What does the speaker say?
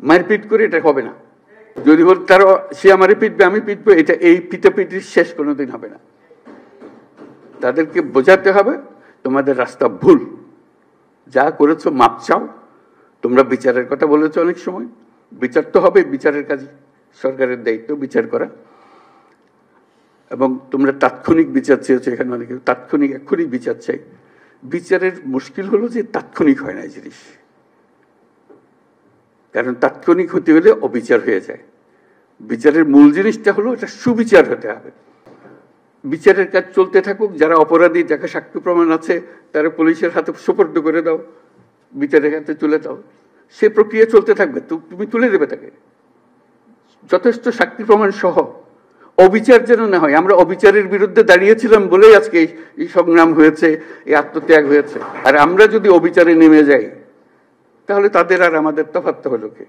মারপিট করে এটা হবে না। যদি বল তারা সে আমারে পিটবে আমি পিটবো, এটা এই পিটাপিটির শেষ কোনোদিন হবে না। তাদেরকে বোঝাতে হবে তোমাদের রাস্তা ভুল, যা করেছো মাপ চাও। তোমরা বিচারের কথা বলেছো অনেক সময়, বিচার তো হবে, বিচারের কাজ সরকারের দায়িত্ব বিচার করা। এবং তোমরা তাৎক্ষণিক বিচার চেয়েছো, এখানে অনেকে তাৎক্ষণিক এক্ষুনি বিচার চাই। বিচারের মুশকিল হলো যে তাৎক্ষণিক হয় না এই জিনিস, কারণ তাৎক্ষণিক হতে হলে অবিচার হয়ে যায়। বিচারের মূল জিনিসটা হলো এটা সুবিচার হতে হবে। বিচারের কাজ চলতে থাকুক, যারা অপরাধী, যাকে সাক্ষ্য প্রমাণ আছে তারা পুলিশের হাতে সুপর্দ করে দাও, বিচারের হাতে তুলে দাও, সে প্রক্রিয়া চলতে থাকবে। তুমি তুলে দেবে তাকে যথেষ্ট সাক্ষী প্রমাণ সহ। অবিচার যেন না হয়। আমরা অবিচারের বিরুদ্ধে দাঁড়িয়েছিলাম বলেই আজকে এই সংগ্রাম হয়েছে, এই আত্মত্যাগ হয়েছে। আর আমরা যদি অবিচারে নেমে যাই তাহলে তাদের আর আমাদের তফাৎ হলো কি?